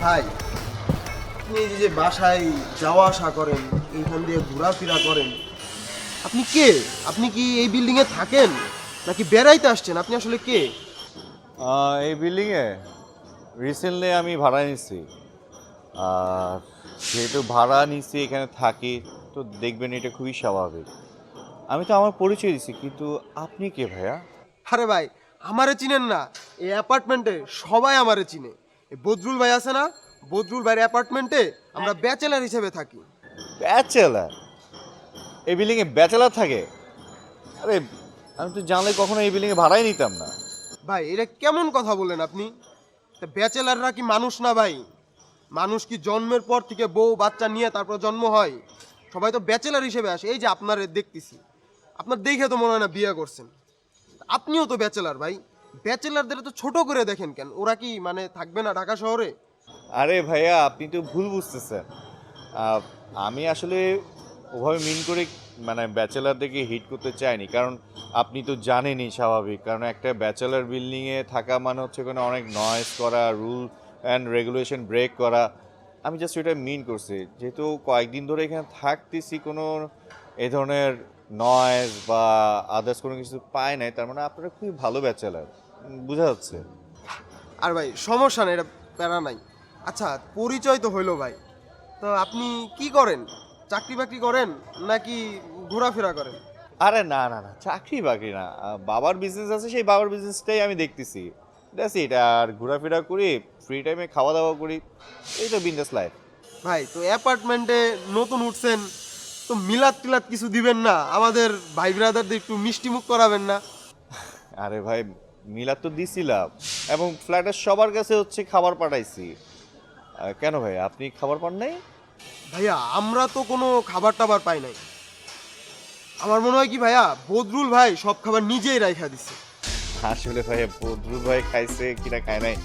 ভাই, আপনি এই যে বাসায় যাওয়া আসা করেন, এইখান দিয়ে ঘোরাফেরা করেন, আপনি কে? আপনি কি এই বিল্ডিং এ থাকেন নাকি বেড়াইতে আসছেন? আপনি আসলে কে? এই বিল্ডিংয়ে রিসেন্টলি আমি ভাড়া নিচ্ছি। আর যেহেতু ভাড়া নিচ্ছি এখানে থাকি, তো দেখবেন এটা খুবই স্বাভাবিক। আমি তো আমার পরিচয় দিচ্ছি, কিন্তু আপনি কে ভাইয়া? আরে ভাই, আমারে চিনেন না? এই অ্যাপার্টমেন্টে সবাই আমারে চিনে। এই বদরুল ভাই আছে না? বদরুল ভাইয়ের অ্যাপার্টমেন্টে আমরা ব্যাচেলার হিসেবে থাকি। ব্যাচেলার? এই বিল্ডিংয়ে ব্যাচেলার থাকে? আরে, আমি তো জানলে কখনো এই বিল্ডিংয়ে ভাড়াই নিতাম না। ভাই, এটা কেমন কথা বললেন আপনি? তা ব্যাচেলাররা কি মানুষ না ভাই? মানুষ কি জন্মের পর থেকে বউ বাচ্চা নিয়ে তারপর জন্ম হয়? সবাই তো ব্যাচেলার হিসেবে আসে। এই যে আপনারে দেখতেছি, আপনার দেখে তো মনে হয় না বিয়ে করছেন। আপনিও তো ব্যাচেলার ভাই। ব্যাচেলারদের তো ছোট করে দেখেন কেন? ওরা কি মানে থাকবে না ঢাকা শহরে? আরে ভাইয়া, আপনি তো ভুল বুঝতেছেন। আহ, আমি আসলে ওভাবে মিন করে মানে ব্যাচেলারদেরকে হিট করতে চাইনি, কারণ আপনি তো জানেনই স্বাভাবিক, কারণ একটা ব্যাচেলার বিল্ডিংয়ে থাকা মানে হচ্ছে ওখানে অনেক নয়েজ করা, রুল অ্যান্ড রেগুলেশন ব্রেক করা। আমি জাস্ট এটা মিন করছি, যেহেতু কয়েকদিন ধরে এখানে থাকতেছি, কোনো এই ধরনের নয়েজ বা আদার্স কোনো কিছু পাই নাই, তার মানে আপনারা খুবই ভালো ব্যাচেলার, বোঝা যাচ্ছে। আর ভাই সমস্যা নেই, এটা প্যারা নাই। আচ্ছা, পরিচয় তো হইলো ভাই। তো আপনি কি করেন? চাকরি বাকরি করেন নাকি ঘোরাফেরা করেন? আরে না না না, চাকরি বাকরি না। বাবার বিজনেস আছে, সেই বাবার বিজনেসটাই আমি দেখতেছি। That's it. আর ঘোরাফেরা করি, ফ্রি টাইমে খাওয়া দাওয়া করি, এই তো বিন্দাস লাইফ। ভাই, তো অ্যাপার্টমেন্টে নতুন উঠছেন, তো মিলাদ টিলাদ কিছু দিবেন না? আমাদের ভাই ব্রাদারদের একটু মিষ্টি মুখ করাবেন না? আরে ভাই, মিলাদ তো দিছিলাম, এবং ফ্ল্যাটের সবার কাছে হচ্ছে খাবার পাঠাইছি। কেন ভাই, আপনি খাবার পান নাই? ভাইয়া, আমরা তো কোনো খাবার টাবার পাই নাই। আমার মনে হয় কি ভাইয়া, বদরুল ভাই সব খাবার নিজেই রাইখা দিছে। আসলে ভাই, বদরুল ভাই খাইছে কিনা খায় নাই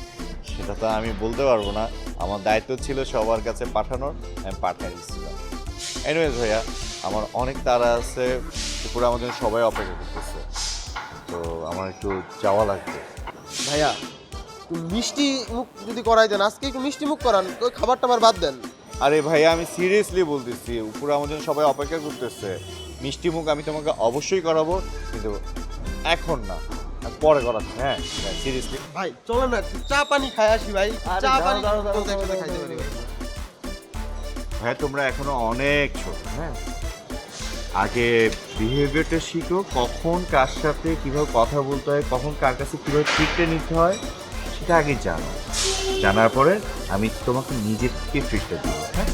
সেটা তো আমি বলতে পারবো না। আমার দায়িত্ব ছিল সবার কাছে পাঠানোর, আমি পাঠিয়ে দিচ্ছিলাম। এনিওয়েজ ভাইয়া, আমার অনেক তাড়া আছে, উপরে আমাদের সবাই অপেক্ষা করতেছে, তো আমার একটু যাওয়া লাগবে। ভাইয়া, একটু মিষ্টি মুখ যদি করাই দেন, আজকে একটু মিষ্টি মুখ করান, ওই খাবার টাবার বাদ দেন। আরে ভাইয়া, আমি সিরিয়াসলি বলতেছি, উপরে আমাদের সবাই অপেক্ষা করতেছে। মিষ্টি মুখ আমি তোমাকে অবশ্যই করাবো, কিন্তু এখন না, পরে করাচ্ছি। হ্যাঁ, সিরিয়াসলি। ভাই চলেন না, একটু চা পানি খাই আসি ভাই। আরে চা দাঁড়াও, পানি দাঁড়াও, দাঁড়াও, বলতে একসাথে দাঁড়াও, খাইতে পারি ভাই। ভাইয়া, তোমরা এখনো অনেক ছোট। হ্যাঁ, আগে বিহেভিয়ারটা শিখো, কখন কার সাথে কিভাবে কথা বলতে হয়, কখন কার কাছে কিভাবে ট্রিটটা নিতে হয়, সেটা আগে জানো। জানার পরে আমি তোমাকে নিজের থেকে ট্রিটটা দিব। হ্যাঁ।